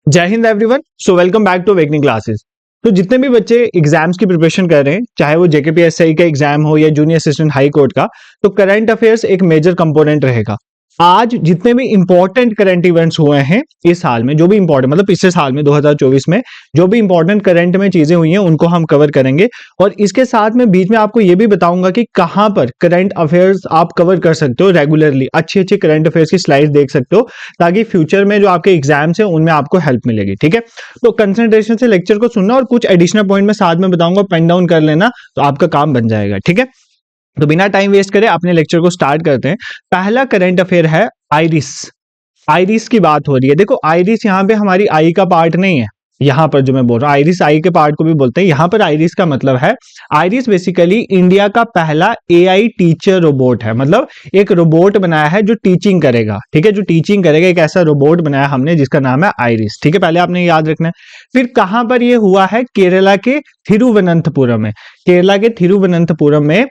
जय Hind everyone. So welcome back to awakening classes. तो जितने भी बच्चे एग्जाम्स की प्रिपरेशन कर रहे हैं, चाहे वो जेकेपीएसआई का एग्जाम हो या जूनियर असिस्टेंट हाई कोर्ट का, तो करंट अफेयर्स एक मेजर कंपोनेंट रहेगा। आज जितने भी इंपॉर्टेंट करंट इवेंट्स हुए हैं इस साल में, जो भी इंपॉर्टेंट मतलब पिछले साल में 2024 में जो भी इंपॉर्टेंट करंट में चीजें हुई हैं उनको हम कवर करेंगे। और इसके साथ में बीच में आपको ये भी बताऊंगा कि कहां पर करंट अफेयर्स आप कवर कर सकते हो रेगुलरली, अच्छी अच्छी करंट अफेयर्स की स्लाइड्स देख सकते हो, ताकि फ्यूचर में जो आपके एग्जाम्स हैं उनमें आपको हेल्प मिलेगी। ठीक है, तो कंसंट्रेशन से लेक्चर को सुनना और कुछ एडिशनल पॉइंट में साथ में बताऊंगा, पेन डाउन कर लेना तो आपका काम बन जाएगा। ठीक है, तो बिना टाइम वेस्ट करे अपने लेक्चर को स्टार्ट करते हैं। पहला करंट अफेयर है आइरिस। आइरिस की बात हो रही है। देखो आइरिस यहाँ पे हमारी आई का पार्ट नहीं है, यहाँ पर जो मैं बोल रहा हूँ आइरिस आई के पार्ट को भी बोलते हैं। यहाँ पर आइरिस का मतलब है, आइरिस बेसिकली इंडिया का पहला एआई टीचर रोबोट है। मतलब एक रोबोट बनाया है जो टीचिंग करेगा। ठीक है, जो टीचिंग करेगा, एक ऐसा रोबोट बनाया हमने जिसका नाम है आइरिस। ठीक है, पहले आपने याद रखना है। फिर कहां पर ये हुआ है? केरला के थिरुवनंतपुरम में। केरला के थिरुवनंतपुरम में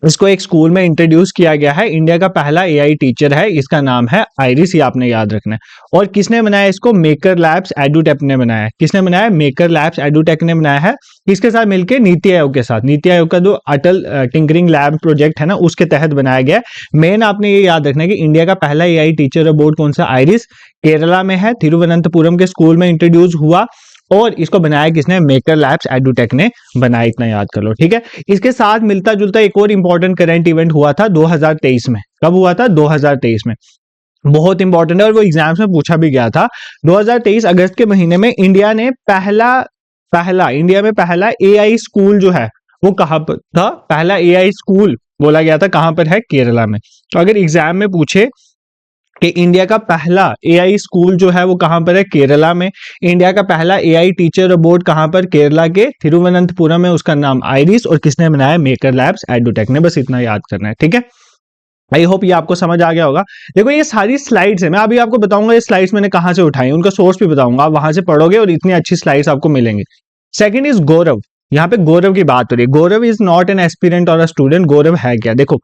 इसको एक स्कूल में इंट्रोड्यूस किया गया है। इंडिया का पहला एआई टीचर है, इसका नाम है आइरिस, ये आपने याद रखना है। और किसने बनाया इसको? मेकर लैब्स एडुटेक ने बनाया है। किसने बनाया? मेकर लैब्स एडुटेक ने बनाया है। किसके साथ मिलकर? नीति आयोग के साथ। नीति आयोग का जो अटल टिंकरिंग लैब प्रोजेक्ट है ना, उसके तहत बनाया गया है। मेन आपने ये याद रखना है कि इंडिया का पहला एआई टीचर रोबोट कौन सा? आइरिस, केरला में है, थिरुवनंतपुरम के स्कूल में इंट्रोड्यूस हुआ। और इसको बनाया किसने? मेकर लैब्स एडुटेक ने बनाया। इतना याद कर लो। ठीक है, इसके साथ मिलता जुलता एक और इंपॉर्टेंट करंट इवेंट हुआ था 2023 में। कब हुआ था? 2023 में। बहुत इंपॉर्टेंट है और वो एग्जाम्स में पूछा भी गया था। 2023 अगस्त के महीने में इंडिया में पहला एआई स्कूल जो है वो कहां पर था? पहला एआई स्कूल बोला गया था, कहां पर है? केरला में। तो अगर एग्जाम में पूछे कि इंडिया का पहला एआई स्कूल जो है वो कहां पर है? केरला में। इंडिया का पहला एआई टीचर रोबोट कहां पर? केरला के थिरुवनंतपुरम में, उसका नाम आइरिस, और किसने बनाया? मेकर लैब्स एडुटेक ने। बस इतना याद करना है। ठीक है, आई होप ये आपको समझ आ गया होगा। देखो ये सारी स्लाइड्स है, मैं अभी आपको बताऊंगा ये स्लाइड्स मैंने कहां से उठाई, उनका सोर्स भी बताऊंगा, आप वहां से पढ़ोगे और इतनी अच्छी स्लाइड्स आपको मिलेंगी। सेकंड इज गौरव। यहाँ पे गौरव की बात हो रही है। गौरव इज नॉट एन एस्पिरेंट और अ स्टूडेंट। गौरव है क्या? देखो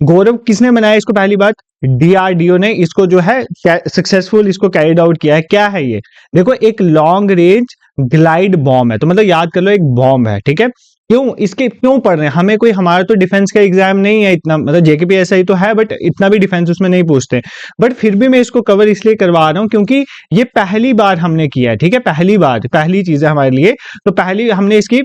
गौरव किसने बनाया इसको? पहली बात डीआरडीओ ने इसको जो है सक्सेसफुल इसको कैरिड आउट किया है। क्या है ये? देखो एक लॉन्ग रेंज ग्लाइड बॉम्ब है। तो मतलब याद कर लो एक बॉम्ब है। ठीक है, क्यों इसके क्यों पढ़ रहे हैं? हमें कोई, हमारा तो डिफेंस का एग्जाम नहीं है इतना, मतलब जेकेपीएसआई तो है बट इतना भी डिफेंस उसमें नहीं पूछते। बट फिर भी मैं इसको कवर इसलिए करवा रहा हूं क्योंकि ये पहली बार हमने किया है। ठीक है, पहली बार, पहली चीज है हमारे लिए। तो पहली हमने इसकी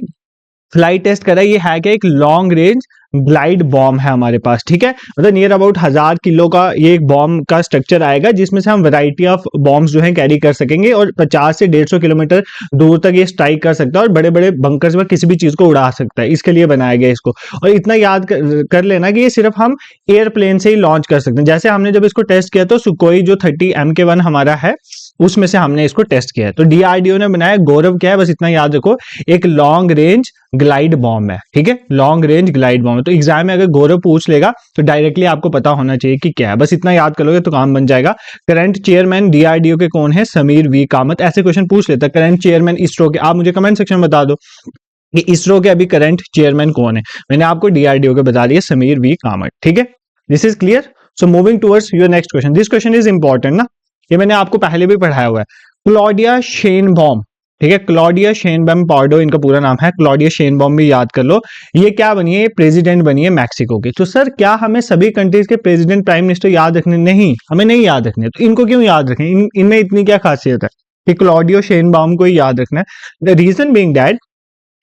फ्लाइट टेस्ट करा। ये है क्या? एक लॉन्ग रेंज ग्लाइड बॉम्ब है हमारे पास। ठीक है, मतलब नियर अबाउट 1000 किलो का ये एक बॉम्ब का स्ट्रक्चर आएगा, जिसमें से हम वैरायटी ऑफ बॉम्ब्स जो है कैरी कर सकेंगे और 50 से 150 किलोमीटर दूर तक ये स्ट्राइक कर सकता है और बड़े बड़े बंकर्स में किसी भी चीज को उड़ा सकता है। इसके लिए बनाया गया इसको। और इतना याद कर लेना कि ये सिर्फ हम एयरप्लेन से ही लॉन्च कर सकते हैं। जैसे हमने जब इसको टेस्ट किया तो सुकोई जो 30 MK1 हमारा है उसमें से हमने इसको टेस्ट किया है। तो डीआरडीओ ने बनाया। गौरव क्या है? बस इतना याद रखो, एक लॉन्ग रेंज ग्लाइड बॉम्ब है। ठीक है, लॉन्ग रेंज ग्लाइड बॉम्ब है। तो एग्जाम में अगर गौरव पूछ लेगा तो डायरेक्टली आपको पता होना चाहिए कि क्या है। बस इतना याद कर लोगे तो काम बन जाएगा। करंट चेयरमैन डीआरडीओ के कौन है? समीर वी कामत। ऐसे क्वेश्चन पूछ लेता है। करंट चेयरमैन इसरो के, आप मुझे कमेंट सेक्शन में बता दो कि इसरो के अभी करंट चेयरमैन कौन है। मैंने आपको डीआरडीओ के बता दिया, समीर वी कामत। ठीक है, this is clear. So moving towards your next question. This question is important ना, ये मैंने आपको पहले भी पढ़ाया हुआ है। Claudia Sheinbaum. ठीक है, क्लॉडिया शेनबॉम पार्डो इनका पूरा नाम है। क्लॉडिया शेनबॉम भी याद कर लो। ये क्या बनी है? ये प्रेसिडेंट बनी है मैक्सिको की। तो सर क्या हमें सभी कंट्रीज के प्रेसिडेंट प्राइम मिनिस्टर याद रखने? नहीं, हमें नहीं याद रखने। तो इनको क्यों याद रखें? इनमें इतनी क्या खासियत है कि क्लॉडियो शेनबॉम को ही याद रखना है? द रीजन बीइंग दैट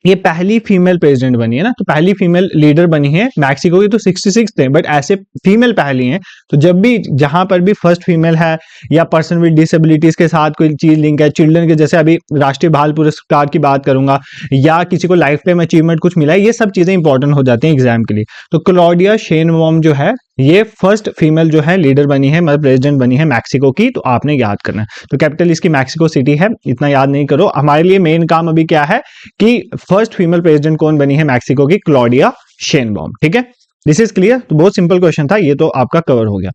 ये पहली फीमेल प्रेसिडेंट बनी है ना, तो पहली फीमेल लीडर बनी है मैक्सिको की। तो 66 थे बट ऐसे फीमेल पहली हैं। तो जब भी जहां पर भी फर्स्ट फीमेल है या पर्सन विद डिसेबिलिटीज के साथ कोई चीज लिंक है, चिल्ड्रन के, जैसे अभी राष्ट्रीय बाल पुरस्कार की बात करूंगा, या किसी को लाइफ टाइम अचीवमेंट कुछ मिला है, ये सब चीजें इंपॉर्टेंट हो जाती हैं एग्जाम के लिए। तो क्लॉडिया शेनबॉम जो है ये फर्स्ट फीमेल जो है लीडर बनी है, मतलब प्रेसिडेंट बनी है मैक्सिको की। तो आपने याद करना है। तो कैपिटल इसकी मैक्सिको सिटी है, इतना याद नहीं करो। हमारे लिए मेन काम अभी क्या है कि फर्स्ट फीमेल प्रेसिडेंट कौन बनी है मैक्सिको की? Claudia Sheinbaum. ठीक है, दिस इज क्लियर। तो बहुत सिंपल क्वेश्चन था ये, तो आपका कवर हो गया।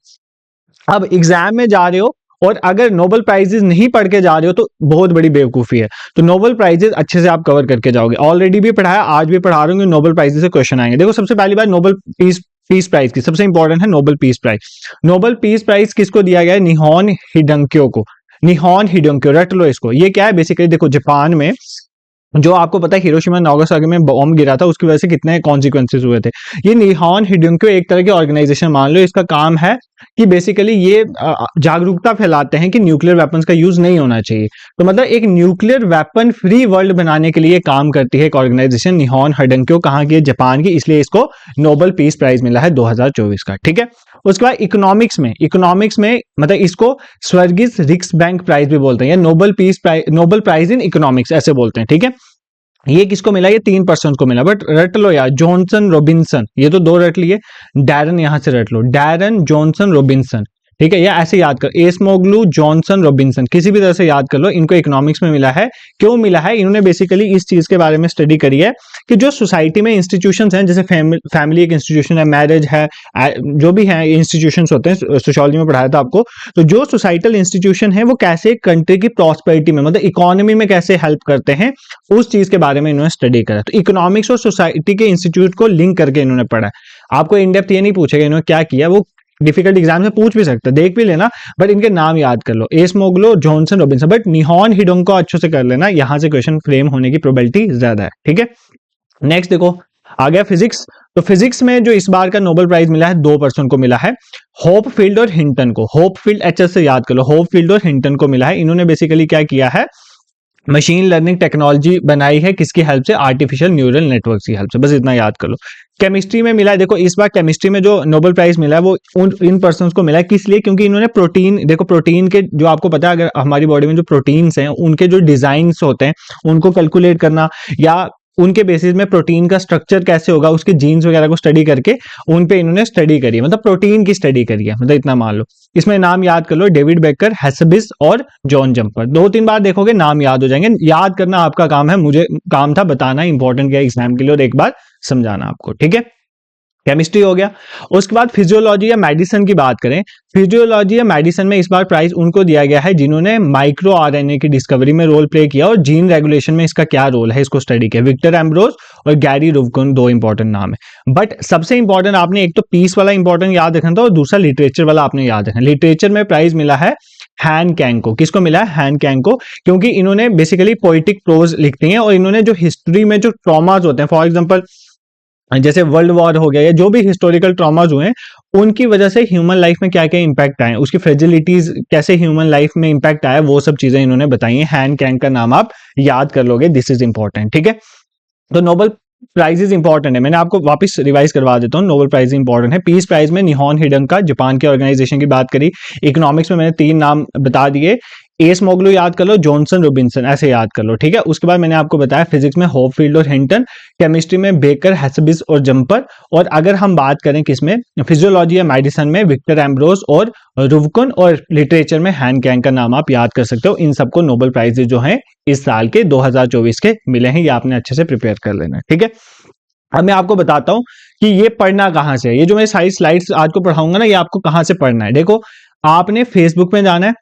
अब एग्जाम में जा रहे हो और अगर नोबेल प्राइजेस नहीं पढ़ के जा रहे हो तो बहुत बड़ी बेवकूफी है। तो नोबेल प्राइजेस अच्छे से आप कवर करके जाओगे। ऑलरेडी भी पढ़ाया, आज भी पढ़ा रहे होंगे। नोबेल प्राइजेस से क्वेश्चन आएंगे। देखो सबसे पहली बात नोबेल पीस प्राइज की सबसे इंपॉर्टेंट है Nobel peace prize. Nobel peace prize किसको दिया गया है? निहोन हिडेंक्यो को। निहॉन हिडोंक्यो, रट लो इसको। ये क्या है बेसिकली, देखो जापान में जो आपको पता है हिरोशिमा नागासाकी में बॉम्ब गिरा था, उसकी वजह से कितने कॉन्सिक्वेंसेस हुए थे। ये निहॉन हिडोंक्यो एक तरह की ऑर्गेनाइजेशन मान लो, इसका काम है कि बेसिकली ये जागरूकता फैलाते हैं कि न्यूक्लियर वेपन्स का यूज नहीं होना चाहिए। तो मतलब एक न्यूक्लियर वेपन फ्री वर्ल्ड बनाने के लिए काम करती है एक ऑर्गेनाइजेशन निहॉन हिडोंक्यो, कहाँ की है, जापान की, इसलिए इसको नोबेल पीस प्राइज मिला है 2024 का, ठीक है। उसके बाद इकोनॉमिक्स में मतलब इसको स्वर्गिस रिक्स बैंक प्राइज भी बोलते हैं, या नोबेल प्राइज इन इकोनॉमिक्स ऐसे बोलते हैं, ठीक है। ये किसको मिला, ये 3 पर्सन को मिला, बट रट लो यार, जॉनसन रॉबिन्सन, ये तो 2 रट लिए, डैरन यहां से रट लो, डैरन जॉनसन रॉबिन्सन, ठीक है, या ऐसे याद कर, एस्मोग्लू जॉनसन रॉबिन्सन, किसी भी तरह से याद कर लो, इनको इकोनॉमिक्स में मिला है। क्यों मिला है, इन्होंने बेसिकली इस चीज के बारे में स्टडी करी है कि जो सोसाइटी में इंस्टीट्यूशंस हैं, जैसे फैमिली एक इंस्टीट्यूशन है, मैरिज है, जो भी है इंस्टीट्यूशंस होते हैं, सोशियोलॉजी में पढ़ाया था आपको, तो जो सोसाइटल इंस्टीट्यूशन है वो कैसे कंट्री की प्रॉस्पेरिटी में मतलब इकोनॉमी में कैसे हेल्प करते हैं, उस चीज के बारे में इन्होंने स्टडी करा। तो इकोनॉमिक्स और सोसाइटी के इंस्टीट्यूट को लिंक करके इन्होंने पढ़ा। आपको इन डेप्थ ये नहीं पूछेगा इन्होंने क्या किया, वो डिफिकल्ट एग्जाम में पूछ भी सकते हैं, देख भी लेना, बट इनके नाम याद कर लो, एस्मोग्लो जॉनसन रॉबिन्सन, बट निहॉन हिडोंको अच्छे से कर लेना, यहां से क्वेश्चन फ्रेम होने की प्रोबेबिलिटी ज्यादा है, ठीक है। नेक्स्ट देखो आ गया फिजिक्स। तो फिजिक्स में जो इस बार का नोबेल प्राइज मिला है 2 पर्सन को मिला है, होपफील्ड और हिंटन को। होपफील्ड एचएस से याद कर लो, होपफील्ड और हिंटन को मिला है। इन्होंने बेसिकली क्या किया है, मशीन लर्निंग टेक्नोलॉजी बनाई है, किसकी हेल्प से, आर्टिफिशियल न्यूरल नेटवर्क की हेल्प से, बस इतना याद कर लो। केमिस्ट्री में मिला है, देखो इस बार केमिस्ट्री में जो नोबेल प्राइज मिला है वो इन पर्सन्स को मिला है, किस लिए, क्योंकि इन्होंने प्रोटीन, देखो प्रोटीन के जो आपको पता है, अगर हमारी बॉडी में जो प्रोटीन्स हैं उनके जो डिजाइन्स होते हैं उनको कैलकुलेट करना, या उनके बेसिस में प्रोटीन का स्ट्रक्चर कैसे होगा, उसके जीन्स वगैरह को स्टडी करके उन पे इन्होंने स्टडी करी है, मतलब प्रोटीन की स्टडी करी है, मतलब इतना मान लो। इसमें नाम याद कर लो, डेविड बेकर, हैसबिस और जॉन जंपर, 2-3 बार देखोगे नाम याद हो जाएंगे। याद करना आपका काम है, मुझे काम था बताना इंपॉर्टेंट क्या एग्जाम के लिए और एक बार समझाना आपको, ठीक है। केमिस्ट्री हो गया। उसके बाद फिजियोलॉजी या मेडिसिन की बात करें, फिजियोलॉजी या मेडिसिन में इस बार प्राइज उनको दिया गया है जिन्होंने माइक्रो आरएनए की डिस्कवरी में रोल प्ले किया और जीन रेगुलेशन में इसका क्या रोल है इसको स्टडी किया। विक्टर एम्ब्रोज और गैरी रुवकुन 2 इंपॉर्टेंट नाम है, बट सबसे इंपॉर्टेंट आपने एक तो पीस वाला इंपॉर्टेंट याद रखना था और दूसरा लिटरेचर वाला आपने याद रखना। लिटरेचर में प्राइज मिला है हैन कैंग को। किसको मिला है, हैन कैंग को, क्योंकि इन्होंने बेसिकली पोइटिक प्रोज लिखती हैं और इन्होंने जो हिस्ट्री में जो ट्रॉमाज होते हैं, फॉर एग्जाम्पल जैसे वर्ल्ड वॉर हो गया या जो भी हिस्टोरिकल ट्रॉमाज हुए, उनकी वजह से ह्यूमन लाइफ में क्या क्या इंपैक्ट आए, उसकी फ्रेजिलिटीज कैसे ह्यूमन लाइफ में इंपैक्ट आया, वो सब चीजें इन्होंने बताई हैं। हैन कैंग का नाम आप याद कर लोगे, दिस इज इंपॉर्टेंट, ठीक है। तो नोबेल प्राइजेस इंपॉर्टेंट है, मैंने आपको वापस रिवाइज करवा देता हूँ। नोबेल प्राइज इंपॉर्टेंट है। पीस प्राइज में निहॉन हिडोंका जापान के ऑर्गेनाइजेशन की बात करी। इकोनॉमिक्स में मैंने 3 नाम बता दिए, एस्मोग्लू याद कर लो, जॉनसन रॉबिन्सन ऐसे याद कर लो, ठीक है। उसके बाद मैंने आपको बताया फिजिक्स में होपफील्ड और हिंटन, केमिस्ट्री में बेकर, हैसबिस और जंपर, और अगर हम बात करें किसमें, फिजियोलॉजी या मेडिसिन में विक्टर एम्ब्रोज और रुवकुन, और लिटरेचर में हैन कैंग का नाम आप याद कर सकते हो। इन सबको नोबेल प्राइजेज जो हैं इस साल के 2024 के मिले हैं, ये आपने अच्छे से प्रिपेयर कर लेना है, ठीक है। अब मैं आपको बताता हूं कि ये पढ़ना कहां से है। ये जो मैं सारी स्लाइड्स आज को पढ़ाऊंगा ना, ये आपको कहां से पढ़ना है। देखो आपने फेसबुक में जाना है,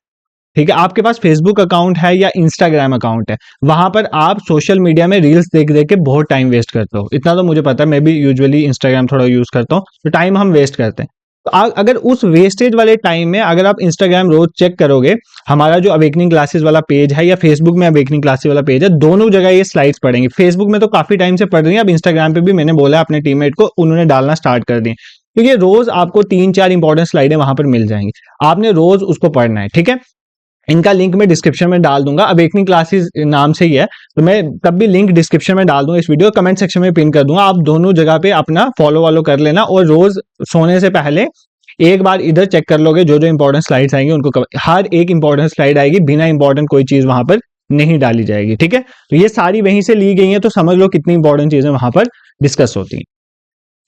ठीक है, आपके पास फेसबुक अकाउंट है या इंस्टाग्राम अकाउंट है, वहां पर आप सोशल मीडिया में रील्स देख देख के बहुत टाइम वेस्ट करते हो। इतना तो मुझे पता है, मैं भी यूजुअली इंस्टाग्राम थोड़ा यूज करता हूँ, तो टाइम हम वेस्ट करते हैं। तो अगर उस वेस्टेज वाले टाइम में अगर आप इंस्टाग्राम रोज चेक करोगे, हमारा जो अवेकनिंग क्लासेस वाला पेज है या फेसबुक में अवेकनिंग क्लासेस वाला पेज है, दोनों जगह ये स्लाइड्स पढ़ेंगे। फेसबुक में तो काफी टाइम से पढ़ रही है, अब इंस्टाग्राम पे भी मैंने बोला अपने टीममेट को, उन्होंने डालना स्टार्ट कर दिए, क्योंकि रोज आपको 3-4 इंपॉर्टेंट स्लाइडें वहां पर मिल जाएंगी, आपने रोज उसको पढ़ना है, ठीक है। इनका लिंक मैं डिस्क्रिप्शन में डाल दूंगा, अवेकनिंग क्लासेस नाम से ही है, तो मैं तब भी लिंक डिस्क्रिप्शन में डाल दूंगा, इस वीडियो कमेंट सेक्शन में पिन कर दूंगा। आप दोनों जगह पे अपना फॉलो कर लेना, और रोज सोने से पहले एक बार इधर चेक कर लोगे, जो जो इंपॉर्टेंट स्लाइड्स आएंगे उनको हर एक इंपॉर्टेंट स्लाइड आएगी, बिना इंपॉर्टेंट कोई चीज वहां पर नहीं डाली जाएगी, ठीक है। तो ये सारी वहीं से ली गई है, तो समझ लो कितनी इंपॉर्टेंट चीजें वहां पर डिस्कस होती हैं,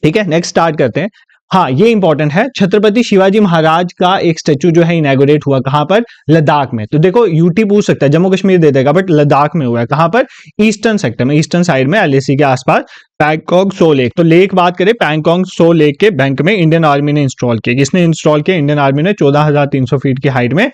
ठीक है। नेक्स्ट स्टार्ट करते हैं। हाँ, ये इंपॉर्टेंट है, छत्रपति शिवाजी महाराज का एक स्टेचू जो है इनैगोरेट हुआ, कहां पर, लद्दाख में। तो देखो यूटी पूछ सकता है, जम्मू कश्मीर दे देगा, बट लद्दाख में हुआ है, कहां पर, ईस्टर्न सेक्टर में, ईस्टर्न साइड में, एलएसी के आसपास, पैंगोंग सो लेक। तो लेक बात करें, पैंगोंग सो लेक के बैंक में इंडियन आर्मी ने इंस्टॉल किया। किसने इंस्टॉल किया, इंडियन आर्मी ने, 14,300 फीट की हाइट में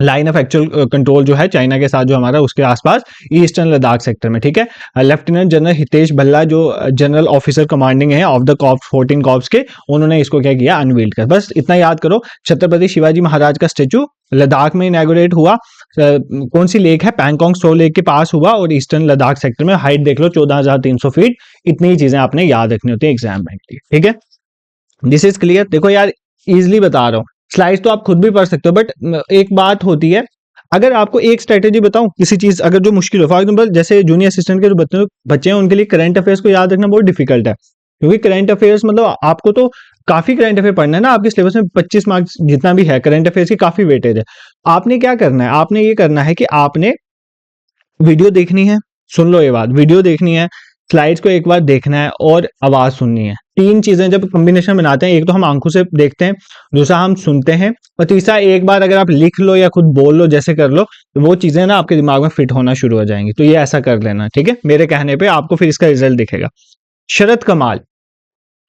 लाइन ऑफ एक्चुअल कंट्रोल जो है चाइना के साथ जो हमारा उसके आसपास ईस्टर्न लद्दाख सेक्टर में, ठीक है। लेफ्टिनेंट जनरल हितेश भल्ला जो जनरल ऑफिसर कमांडिंग है ऑफ द कॉर्प्स 14 कॉर्प्स के, उन्होंने इसको क्या किया, अनवील्ड कर। बस इतना याद करो। छत्रपति शिवाजी महाराज का स्टेचू लद्दाख में इनॉग्रेट हुआ। कौन सी लेक है, पैंगोंग त्सो लेक के पास हुआ और ईस्टर्न लद्दाख सेक्टर में। हाइट देख लो 14,300 फीट। इतनी ही चीजें आपने याद रखनी होती है एग्जाम में, ठीक है। This is clear. देखो यार इजिली बता रहा हूँ, स्लाइड्स तो आप खुद भी पढ़ सकते हो, बट एक बात होती है, अगर आपको एक स्ट्रेटेजी बताऊं किसी चीज अगर जो मुश्किल हो, फॉर एग्जाम्पल जैसे जूनियर असिस्टेंट के जो बच्चे हैं उनके लिए करंट अफेयर्स को याद रखना बहुत डिफिकल्ट है, क्योंकि करंट अफेयर्स मतलब आपको तो काफी करंट अफेयर पढ़ना है ना। आपके सिलेबस में 25 मार्क्स जितना भी है करंट अफेयर्स की काफी वेटेज है। आपने क्या करना है, आपने ये करना है कि आपने वीडियो देखनी है, सुन लो ये बात, वीडियो देखनी है, स्लाइड्स को एक बार देखना है और आवाज सुननी है। तीन चीजें जब कॉम्बिनेशन बनाते हैं, एक तो हम आंखों से देखते हैं, दूसरा हम सुनते हैं, और तीसरा एक बार अगर आप लिख लो या खुद बोल लो जैसे कर लो, तो वो चीजें ना आपके दिमाग में फिट होना शुरू हो जाएंगी। तो ये ऐसा कर लेना, ठीक है, मेरे कहने पे आपको फिर इसका रिजल्ट दिखेगा। शरद कमाल,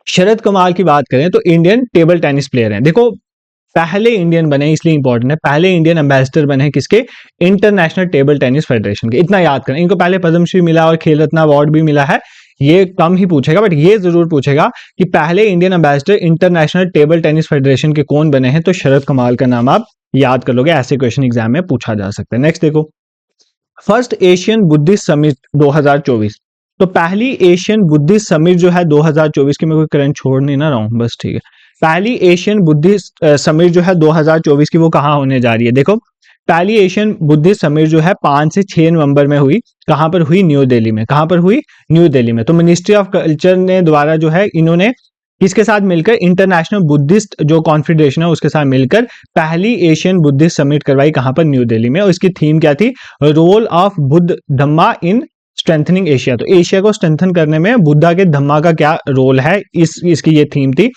शरद कमाल की बात करें तो इंडियन टेबल टेनिस प्लेयर हैं। देखो पहले इंडियन बने, इसलिए इंपॉर्टेंट है, पहले इंडियन एम्बेसडर बने किसके, इंटरनेशनल टेबल टेनिस फेडरेशन के। इतना याद करें। इनको पहले पद्मश्री मिला और खेल रत्न अवार्ड भी मिला है। ये कम ही पूछेगा, बट ये जरूर पूछेगा कि पहले Indian ambassador international table tennis federation के कौन बने हैं, तो शरद कमाल का नाम आप याद कर लोगे। ऐसे क्वेश्चन एग्जाम में पूछा जा सकता है। नेक्स्ट देखो, फर्स्ट एशियन बुद्धिस्ट समिट 2024। तो पहली एशियन बुद्धिस्ट समिट जो है 2024 की, मैं कोई करंट छोड़ नहीं ना रहा हूं, बस ठीक है। पहली एशियन बुद्धिस्ट समिट जो है 2024 की, वो कहाँ होने जा रही है। देखो पहली एशियन बुद्धिस्ट समिट जो है 5 से 6 नवंबर में हुई। कहां पर हुई, न्यू दिल्ली में। कहां पर हुई, न्यू दिल्ली में। तो मिनिस्ट्री ऑफ कल्चर ने द्वारा जो है इन्होंने किसके साथ मिलकर, इंटरनेशनल बुद्धिस्ट जो कॉन्फेडरेशन है उसके साथ मिलकर पहली एशियन बुद्धिस्ट समिट करवाई। कहां पर, न्यू दिल्ली में। और इसकी थीम क्या थी, role of Buddha Dhamma in strengthening Asia. तो एशिया को स्ट्रेंथन करने में बुद्धा के धम्मा का क्या रोल है, इसकी ये थीम थी।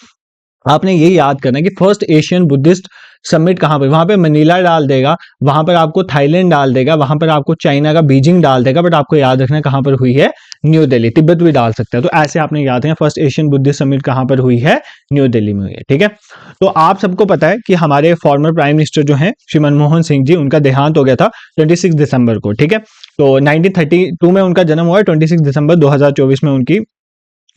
आपने ये याद करना है कि फर्स्ट एशियन बुद्धिस्ट समिट कहां पे, वहां पे मनीला डाल देगा, वहां पर आपको थाईलैंड डाल देगा, वहां पर आपको चाइना का बीजिंग डाल देगा, बट आपको याद रखना है कहां पर हुई है, न्यू दिल्ली। तिब्बत भी डाल सकते हैं। तो ऐसे आपने याद रखना फर्स्ट एशियन बुद्धिस्ट समिट कहां पर हुई है, न्यू दिल्ली में हुई है, ठीक है। तो आप सबको पता है कि हमारे फॉर्मर प्राइम मिनिस्टर जो है श्री मनमोहन सिंह जी, उनका देहांत हो गया था 26 दिसंबर को, ठीक है। तो 1932 में उनका जन्म हुआ है, 26 दिसंबर 2024 में उनकी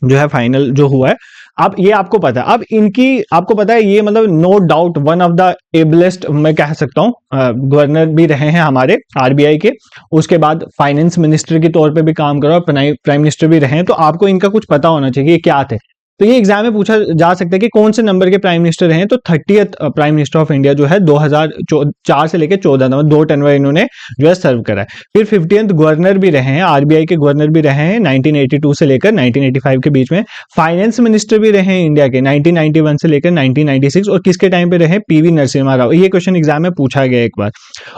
जो है फाइनल जो हुआ है। अब ये आपको पता है, अब इनकी आपको पता है ये मतलब no doubt one of the ablest मैं कह सकता हूँ गवर्नर भी रहे हैं हमारे आरबीआई के। उसके बाद फाइनेंस मिनिस्टर के तौर पे भी काम करो, प्राइम मिनिस्टर भी रहे हैं। तो आपको इनका कुछ पता होना चाहिए कि क्या थे। तो ये एग्जाम में पूछा जा सकता है कि कौन से नंबर के प्राइम मिनिस्टर रहे हैं। तो 30th prime minister of India जो है 2004 से लेकर 14 नंबर, 2 टर्म इन्होंने जो है सर्व करा है। फिर 50th गवर्नर भी रहे हैं, आरबीआई के गवर्नर भी रहे हैं 1982 से लेकर 1985 के बीच में। फाइनेंस मिनिस्टर भी रहे हैं इंडिया के 1991 से लेकर 1996। और किसके टाइम पे रहे, पीवी नरसिम्हा राव। ये क्वेश्चन एग्जाम में पूछा गया एक बार।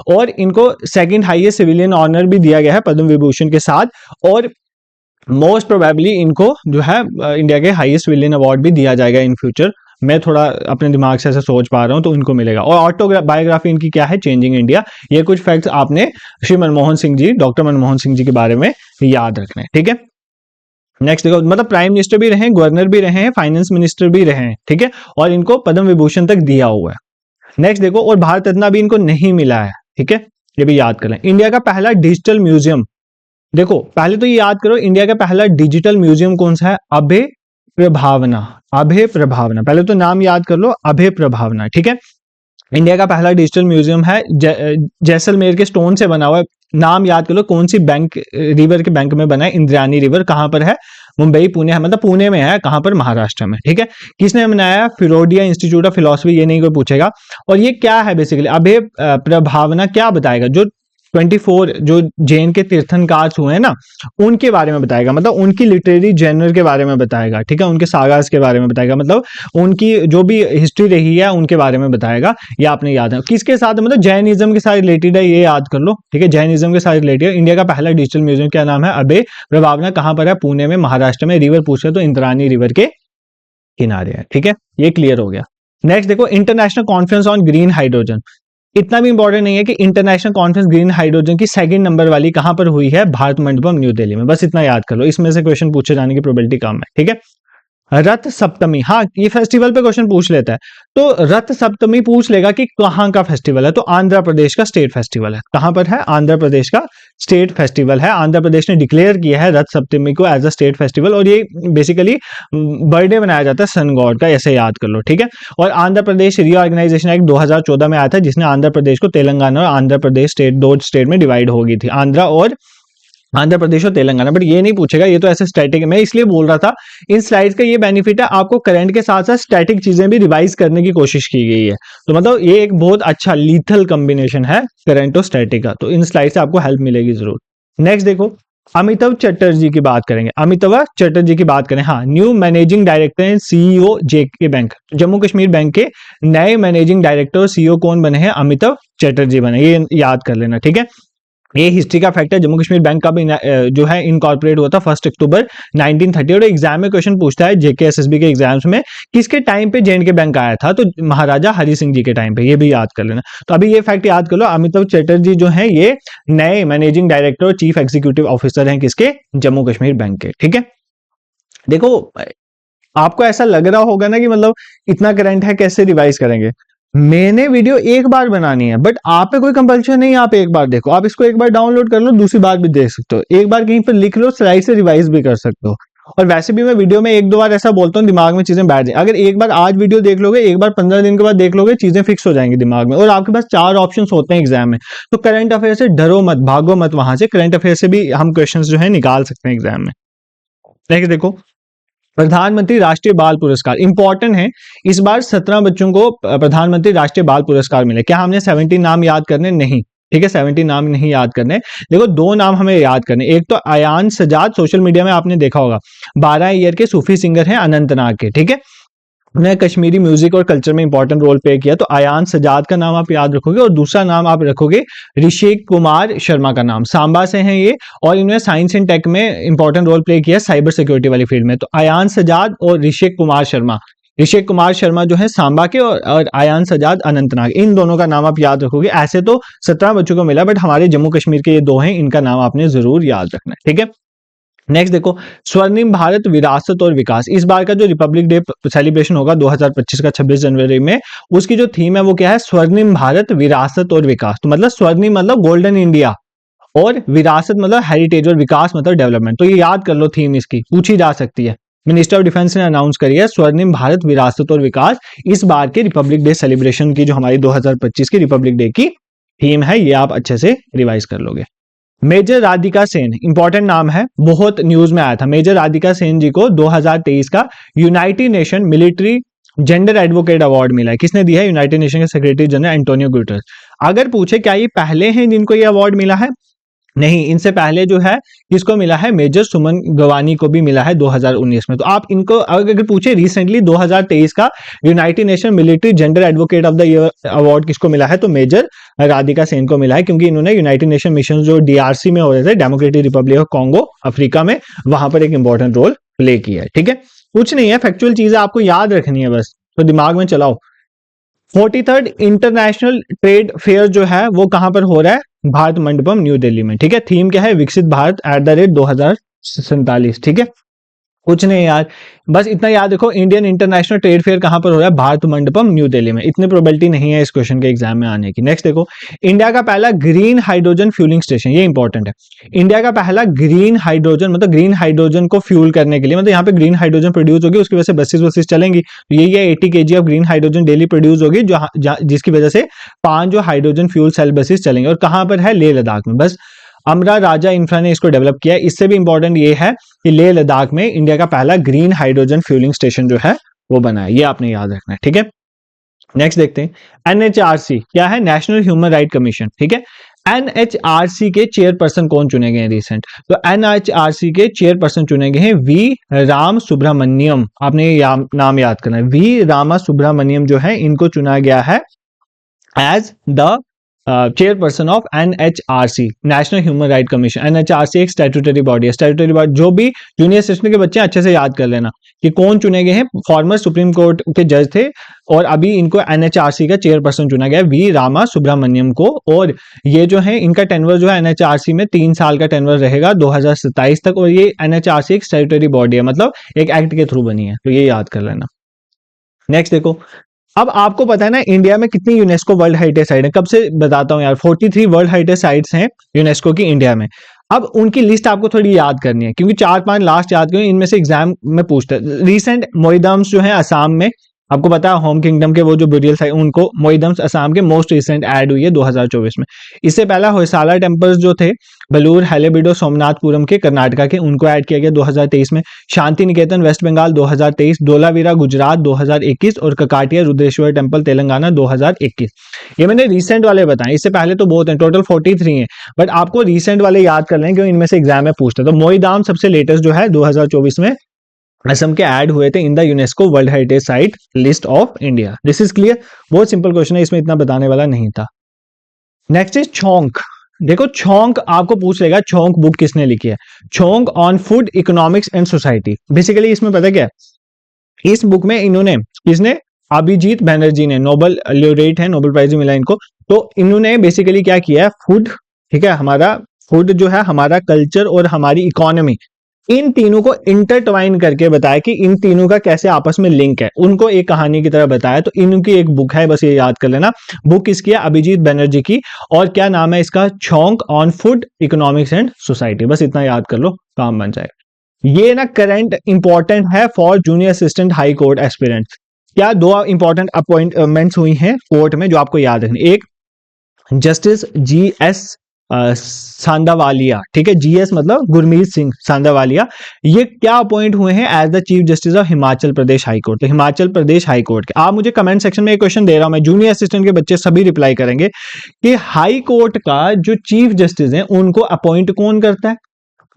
और इनको सेकंड हाईएस्ट सिविलियन ऑनर भी दिया गया है पद्म विभूषण के साथ। और मोस्ट प्रोबेबली इनको जो है इंडिया के हाईएस्ट सिविलियन अवार्ड भी दिया जाएगा इन फ्यूचर। मैं थोड़ा अपने दिमाग से ऐसा सोच पा रहा हूं, तो इनको मिलेगा। और ऑटोबायोग्राफी इनकी क्या है, चेंजिंग इंडिया। ये कुछ फैक्ट्स आपने श्री मनमोहन सिंह जी, डॉक्टर मनमोहन सिंह जी के बारे में याद रखना है, ठीक है। नेक्स्ट देखो, मतलब प्राइम मिनिस्टर भी रहे, गवर्नर भी रहे हैं, फाइनेंस मिनिस्टर भी रहे हैं, ठीक है। और इनको पद्म विभूषण तक दिया हुआ है। नेक्स्ट देखो, और भारत रत्न भी इनको नहीं मिला है, ठीक है, ये भी याद कर लें। इंडिया का पहला डिजिटल म्यूजियम, देखो पहले तो ये याद करो इंडिया का पहला डिजिटल म्यूजियम कौन सा है, अभय प्रभावना। अभय प्रभावना, पहले तो नाम याद कर लो, अभय प्रभावना, ठीक है। इंडिया का पहला डिजिटल म्यूजियम है, जैसलमेर के स्टोन से बना हुआ है। नाम याद कर लो, कौन सी बैंक रिवर के बैंक में बना है, इंद्रायणी रिवर। कहां पर है, मुंबई पुणे है, मतलब पुणे में है। कहां पर, महाराष्ट्र में, ठीक है। किसने बनाया, फिरोडिया इंस्टीट्यूट ऑफ फिलोसफी। ये नहीं कोई पूछेगा। और ये क्या है बेसिकली, अभय प्रभावना क्या बताएगा, जो 24 जो जैन के तीर्थंकार हुए हैं ना, उनके बारे में बताएगा। मतलब उनकी लिटरेरी जर्नल के बारे में बताएगा, ठीक है। उनके सागास के बारे में बताएगा, मतलब उनकी जो भी हिस्ट्री रही है उनके बारे में बताएगा। ये आपने याद है। किसके साथ, मतलब जैनिज्म के साथ रिलेटेड है, ये याद कर लो, ठीक है। जैनिज्म के साथ रिलेटेड है। इंडिया का पहला डिजिटल म्यूजियम क्या नाम है, अभय प्रभावना। कहां पर है, पुणे में, महाराष्ट्र में। रिवर पूछ रहे तो इंद्रायणी रिवर के किनारे है, ठीक है। ये क्लियर हो गया। नेक्स्ट देखो, international conference on green hydrogen. इतना भी इंपॉर्टेंट नहीं है कि इंटरनेशनल कॉन्फ्रेंस ग्रीन हाइड्रोजन की सेकंड नंबर वाली कहां पर हुई है, भारत मंडपम, न्यू दिल्ली में। बस इतना याद कर लो, इसमें से क्वेश्चन पूछे जाने की प्रोबेबिलिटी कम है, ठीक है। रथ सप्तमी, हाँ ये फेस्टिवल पे क्वेश्चन पूछ लेता है, तो रथ सप्तमी पूछ लेगा कि कहाँ का फेस्टिवल है, तो आंध्र प्रदेश का स्टेट फेस्टिवल है। कहाँ पर है? आंध्र प्रदेश का स्टेट फेस्टिवल है। आंध्र प्रदेश ने डिक्लेयर किया है रथ सप्तमी को एज अ स्टेट फेस्टिवल, और ये बेसिकली बर्थडे मनाया जाता है सन गॉड का, ऐसे याद कर लो, ठीक है। और आंध्र प्रदेश रीऑर्गेनाइजेशन एक्ट 2014 में आया था, जिसने आंध्र प्रदेश को तेलंगाना और आंध्र प्रदेश स्टेट, दो स्टेट में डिवाइड हो गई थी, आंध्र प्रदेश और तेलंगाना। बट ये नहीं पूछेगा, ये तो ऐसे स्टैटिक है। मैं इसलिए बोल रहा था, इन स्लाइड्स का ये बेनिफिट है, आपको करंट के साथ साथ स्टैटिक चीजें भी रिवाइज करने की कोशिश की गई है। तो मतलब ये एक बहुत अच्छा लीथल कॉम्बिनेशन है करंट और स्टैटिक का, तो इन स्लाइड से आपको हेल्प मिलेगी जरूर। नेक्स्ट देखो, अमिताभ चटर्जी की बात करेंगे। अमिताभ चटर्जी की बात करें, हाँ, new managing director and CEO JK bank, Jammu Kashmir bank के नए मैनेजिंग डायरेक्टर और सीईओ कौन बने हैं? अमिताभ चटर्जी बने, ये याद कर लेना, ठीक है। ये हिस्ट्री का फैक्ट है, जम्मू कश्मीर बैंक का भी जो है इनकॉर्पोरेट हुआ था 1 अक्टूबर 1930। और एग्जाम में क्वेश्चन पूछता है जेके एसएसबी के एग्जाम्स में, किसके टाइम पे जेएंडके बैंक आया था? तो महाराजा हरि सिंह जी के टाइम पे, ये भी याद कर लेना। तो अभी ये फैक्ट याद कर लो, अमिताभ चटर्जी जो है ये नए मैनेजिंग डायरेक्टर और चीफ एग्जीक्यूटिव ऑफिसर हैं किसके? जम्मू कश्मीर बैंक के, ठीक है। देखो, आपको ऐसा लग रहा होगा ना कि मतलब इतना करंट है, कैसे रिवाइज करेंगे? मैंने वीडियो एक बार बनानी है, बट आप पे कोई कंपल्शन नहीं, आप एक बार देखो, आप इसको एक बार डाउनलोड कर लो, दूसरी बार भी देख सकते हो, एक बार कहीं पर लिख लो, स्लाइड से रिवाइज भी कर सकते हो। और वैसे भी मैं वीडियो में 1-2 बार ऐसा बोलता हूँ, दिमाग में चीजें बैठ जाए। अगर एक बार आज वीडियो देख लोगे, एक बार 15 दिन के बाद देख लोगे, चीजें फिक्स हो जाएंगी दिमाग में। और आपके पास 4 ऑप्शन होते हैं एग्जाम में, तो करंट अफेयर से डरो मत, भागो मत वहां से, करंट अफेयर से भी हम क्वेश्चन जो है निकाल सकते हैं एग्जाम में। देखो, प्रधानमंत्री राष्ट्रीय बाल पुरस्कार इंपॉर्टेंट है। इस बार 17 बच्चों को प्रधानमंत्री राष्ट्रीय बाल पुरस्कार मिले। क्या हमने 17 नाम याद करने? नहीं, ठीक है, 17 नाम नहीं याद करने। देखो, 2 नाम हमें याद करने, एक तो अयान सजाद, सोशल मीडिया में आपने देखा होगा, 12 ईयर के सूफी सिंगर हैं अनंतनाग के, ठीक है। उन्हें कश्मीरी म्यूजिक और कल्चर में इंपॉर्टेंट रोल प्ले किया, तो अयान सजाद का नाम आप याद रखोगे। और दूसरा नाम आप रखोगे ऋषिक कुमार शर्मा का नाम, सांबा से हैं ये, और इन्होंने साइंस एंड टेक में इंपॉर्टेंट रोल प्ले किया साइबर सिक्योरिटी वाली फील्ड में। तो अयान सजाद और ऋषिक कुमार शर्मा, ऋषिक कुमार शर्मा जो है सांबा के, और अयान सजाद अनंतनाग, इन दोनों का नाम आप याद रखोगे। ऐसे तो 17 बच्चों को मिला, बट हमारे जम्मू कश्मीर के ये 2 हैं, इनका नाम आपने जरूर याद रखना है, ठीक है। नेक्स्ट देखो, स्वर्णिम भारत विरासत और विकास। इस बार का जो रिपब्लिक डे सेलिब्रेशन होगा 2025 का 26 जनवरी में, उसकी जो थीम है वो क्या है? स्वर्णिम भारत विरासत और विकास। तो मतलब स्वर्णिम मतलब गोल्डन इंडिया, और विरासत मतलब हेरिटेज, और विकास मतलब डेवलपमेंट। तो ये याद कर लो, थीम इसकी पूछी जा सकती है। मिनिस्टर ऑफ डिफेंस ने अनाउंस करी है स्वर्णिम भारत विरासत और विकास, इस बार के रिपब्लिक डे सेलिब्रेशन की, जो हमारी 2025 की रिपब्लिक डे की थीम है, ये आप अच्छे से रिवाइज कर लोगे। मेजर राधिका सेन, इंपॉर्टेंट नाम है, बहुत न्यूज में आया था। मेजर राधिका सेन जी को 2023 का United nation military gender advocate award मिला है। किसने दिया है? यूनाइटेड नेशन के सेक्रेटरी जनरल एंटोनियो गुटेरेस। अगर पूछे क्या ये पहले हैं जिनको ये अवार्ड मिला है? नहीं, इनसे पहले जो है किसको मिला है? मेजर सुमन गवानी को भी मिला है 2019 में। तो आप इनको अगर पूछे रिसेंटली 2023 का United nation military gender advocate of the year award किसको मिला है, तो मेजर राधिका सेन को मिला है, क्योंकि इन्होंने यूनाइटेड नेशन मिशन जो डीआरसी में हो रहे थे, democratic Republic of Congo Africa में, वहां पर एक इंपॉर्टेंट रोल प्ले किया है, ठीक है। कुछ नहीं है, फैक्चुअल चीजें आपको याद रखनी है बस, तो दिमाग में चलाओ। 43rd इंटरनेशनल ट्रेड फेयर जो है वो कहां पर हो रहा है? भारत मंडपम, न्यू दिल्ली में, ठीक है। थीम क्या है? विकसित भारत @2047, ठीक है। कुछ नहीं यार, बस इतना याद रखो, इंडियन इंटरनेशनल ट्रेड फेयर कहां पर हो रहा है? भारत मंडपम, न्यू दिल्ली में। इतनी प्रोबेबिलिटी नहीं है इस क्वेश्चन के एग्जाम में आने की। नेक्स्ट देखो, इंडिया का पहला ग्रीन हाइड्रोजन फ्यूलिंग स्टेशन, ये इंपॉर्टेंट है। इंडिया का पहला ग्रीन हाइड्रोजन, मतलब ग्रीन हाइड्रोजन को फ्यूल करने के लिए, मतलब यहाँ पे ग्रीन हाइड्रोजन प्रोड्यूस होगी, उसकी वजह से बसेस चलेंगी, तो यही है 80 kg of green hydrogen daily produce होगी, जिसकी वजह से 5 जो हाइड्रोजन फ्यूल सेल बसेस चलेंगे। और कहां पर है? लेह लद्दाख में। बस अमरा राजा इंफ्रा ने इसको डेवलप किया है। इससे भी इंपॉर्टेंट ये है कि लेह लद्दाख में इंडिया का पहला ग्रीन हाइड्रोजन फ्यूलिंग स्टेशन जो है वो बना है, ये आपने याद रखना है, ठीक है। नेक्स्ट देखते हैं, एनएचआरसी क्या है? नेशनल ह्यूमन राइट कमीशन, ठीक है। एनएचआरसी के चेयरपर्सन कौन चुने गए हैं रिसेंट? तो एनएचआरसी के चेयरपर्सन चुने गए हैं वी राम सुब्रमण्यम, आपने नाम याद करना है। वी रामा सुब्रमण्यम जो है, इनको चुना गया है as the chairperson of NHRC, national human right commission. NHRC एक स्टैट्यूटरी बॉडी है। स्टैट्यूटरी बॉडी, जो भी जूनियर सेशन के बच्चे अच्छे से याद कर लेना, कि कौन चुने गए हैं, फॉर्मर सुप्रीम कोर्ट के जज थे और अभी इनको एनएचआरसी का चेयरपर्सन चुना गया वी रामा सुब्रमण्यम को। और ये जो है इनका टेनवर जो है एनएचआरसी में 3 साल का टेनवर रहेगा 2027 तक। और ये एनएचआरसी एक स्टैट्यूटरी बॉडी है, मतलब एक एक्ट के थ्रू बनी है, तो ये याद कर लेना। नेक्स्ट देखो, अब आपको पता है ना इंडिया में कितनी यूनेस्को वर्ल्ड हेरिटेज साइट है, कब से बताता हूं यार, 43 वर्ल्ड हेरिटेज साइट्स हैं यूनेस्को की इंडिया में। अब उनकी लिस्ट आपको थोड़ी याद करनी है, क्योंकि 4-5 लास्ट याद करें, इनमें से एग्जाम में पूछता है। रिसेंट मोइदम्स जो है असम में, आपको पता है होम किंगडम के वो जो बुरियल साइट, उनको मोइदम्स असम के मोस्ट रिसेंट ऐड हुई है 2024 में। इससे पहला होयसाला टेम्पल्स जो थे बेलूर, हैलेबिडो, सोमनाथपुरम के कर्नाटका के, उनको ऐड किया गया 2023 में। शांति निकेतन वेस्ट बंगाल 2023, डोलावीरा गुजरात 2021 और ककाटिया रुद्रेश्वर टेम्पल तेलंगाना 2021। ये मैंने रिसेंट वाले बताए, इससे पहले तो बहुत हैं, टोटल 43 हैं, बट आपको रिसेंट वाले याद कर लें क्योंकि इनमें से एग्जाम में पूछते हैं। तो मोईदाम सबसे लेटेस्ट जो है 2024 में असम के ऐड हुए थे in the UNESCO world heritage site list of India. This is clear, बहुत सिंपल क्वेश्चन है, इसमें इतना बताने वाला नहीं था। Next is Chhaunk. देखो छोंक आपको पूछ लेगा, छोंक बुक किसने लिखी है, Chhaunk on food economics and society. Basically इसमें पता क्या है, इस बुक में इन्होंने, किसने, अभिजीत बैनर्जी ने, नोबेल ल्यूरेट है, नोबेल प्राइज मिला इनको। तो इन्होंने बेसिकली क्या किया है, फूड, ठीक है, हमारा फूड जो है, हमारा कल्चर और हमारी इकोनॉमी, इन तीनों को इंटरट्वाइन करके बताया कि इन तीनों का कैसे आपस में लिंक है, उनको एक कहानी की तरह बताया। तो इनकी एक बुक है, बस ये याद कर लेना, बुक किसकी है, अभिजीत बनर्जी की, और क्या नाम है इसका, Chhaunk on food economics and society. बस इतना याद कर लो, काम बन जाएगा। ये ना करंट इंपॉर्टेंट है for junior assistant high court aspirant. क्या 2 इंपॉर्टेंट अपॉइंटमेंट्स हुई हैं कोर्ट में जो आपको याद रखनी, एक जस्टिस GS सांदावालिया, ठीक है, GS मतलब गुरमीत सिंह सांदावालिया, ये क्या अपॉइंट हुए हैं as the chief justice of Himachal Pradesh high court. तो हिमाचल प्रदेश हाई कोर्ट के, आप मुझे कमेंट सेक्शन में एक क्वेश्चन दे रहा हूं मैं, जूनियर असिस्टेंट के बच्चे सभी रिप्लाई करेंगे कि हाई कोर्ट का जो चीफ जस्टिस है उनको अपॉइंट कौन करता है,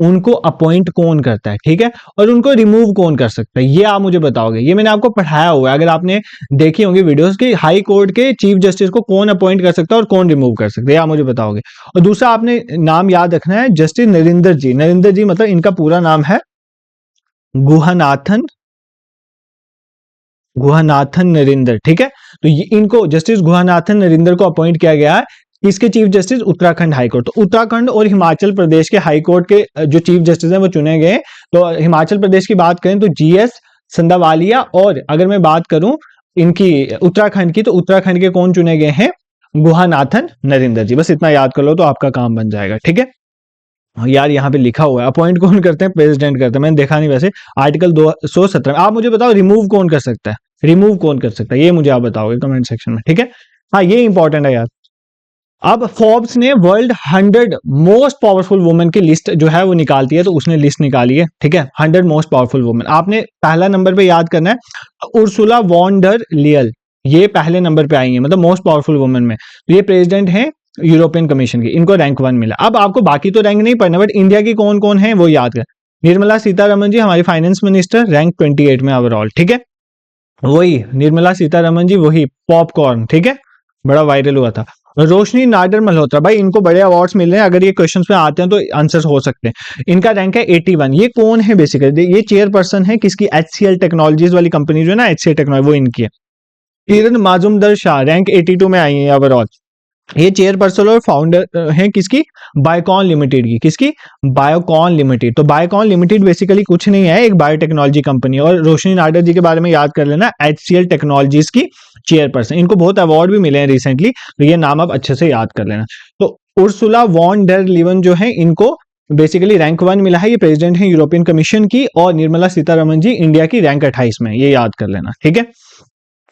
उनको अपॉइंट कौन करता है, ठीक है, और उनको रिमूव कौन कर सकता है, ये आप मुझे बताओगे। ये मैंने आपको पढ़ाया हुआ है, अगर आपने देखी होंगी वीडियोस कि हाई कोर्ट के चीफ जस्टिस को कौन अपॉइंट कर सकता है और कौन रिमूव कर सकता है, ये आप मुझे बताओगे। और दूसरा आपने नाम याद रखना है, जस्टिस नरेंद्र जी। नरेंद्र जी मतलब इनका पूरा नाम है गुहानाथन नरेंद्र, ठीक है। तो ये इनको जस्टिस गुहानाथन नरेंद्र को अपॉइंट किया गया है, इसके chief justice Uttarakhand high court. तो उत्तराखंड और हिमाचल प्रदेश के हाई कोर्ट के जो चीफ जस्टिस हैं वो चुने गए। तो हिमाचल प्रदेश की बात करें तो GS संदावालिया, और अगर मैं बात करूं इनकी उत्तराखंड की, तो उत्तराखंड के कौन चुने गए हैं, गुहानाथन नरेंद्र जी। बस इतना याद कर लो तो आपका काम बन जाएगा, ठीक है। यार यहाँ पे लिखा हुआ है अपॉइंट कौन करते हैं, प्रेसिडेंट करते हैं, मैंने देखा नहीं वैसे, आर्टिकल 217। आप मुझे बताओ रिमूव कौन कर सकता है, रिमूव कौन कर सकता है, ये मुझे आप बताओगे कमेंट सेक्शन में, ठीक है। हाँ ये इंपॉर्टेंट है यार। अब फोर्ब्स ने वर्ल्ड 100 मोस्ट पावरफुल वुमेन की लिस्ट जो है वो निकालती है, तो उसने लिस्ट निकाली है, ठीक है, 100 मोस्ट पावरफुल वुमेन। आपने पहला नंबर पे याद करना है उर्सुला वॉन डर लियल, ये पहले नंबर पे आई है, मतलब मोस्ट पावरफुल वुमेन में। तो ये प्रेसिडेंट है यूरोपियन कमीशन की, इनको रैंक 1 मिला। अब आपको बाकी तो रैंक नहीं पढ़ना, बट इंडिया की कौन कौन है वो याद कर। निर्मला सीतारमन जी हमारी फाइनेंस मिनिस्टर, रैंक 28 में ओवरऑल, ठीक है, वही निर्मला सीतारमन जी, वही पॉपकॉर्न, ठीक है, बड़ा वायरल हुआ था। रोशनी नाडर मल्होत्रा, भाई इनको बड़े अवार्ड्स मिल रहे हैं, अगर ये क्वेश्चंस में आते हैं तो आंसर्स हो सकते हैं। इनका रैंक है 81। ये कौन है बेसिकली, ये चेयरपर्सन है किसकी, HCL टेक्नोलॉजीज वाली कंपनी जो है ना, HCL टेक्नोलॉजी, वो इनकी है। किरण माजुमदर शाह रैंक 82 में आई है ओवरऑल। ये चेयरपर्सन और फाउंडर हैं किसकी, बायोकॉन लिमिटेड की, किसकी, बायोकॉन लिमिटेड। तो बायोकॉन लिमिटेड बेसिकली कुछ नहीं है, एक बायोटेक्नोलॉजी कंपनी है। और रोशनी नाडर जी के बारे में याद कर लेना, HCL टेक्नोलॉजीज की चेयरपर्सन, इनको बहुत अवार्ड भी मिले हैं रिसेंटली, तो ये नाम आप अच्छे से याद कर लेना। तो उर्सुला वॉन डर लिवन जो है, इनको बेसिकली रैंक 1 मिला है, ये प्रेसिडेंट है यूरोपियन कमीशन की। और निर्मला सीतारमन जी इंडिया की रैंक 28 में, ये याद कर लेना, ठीक है।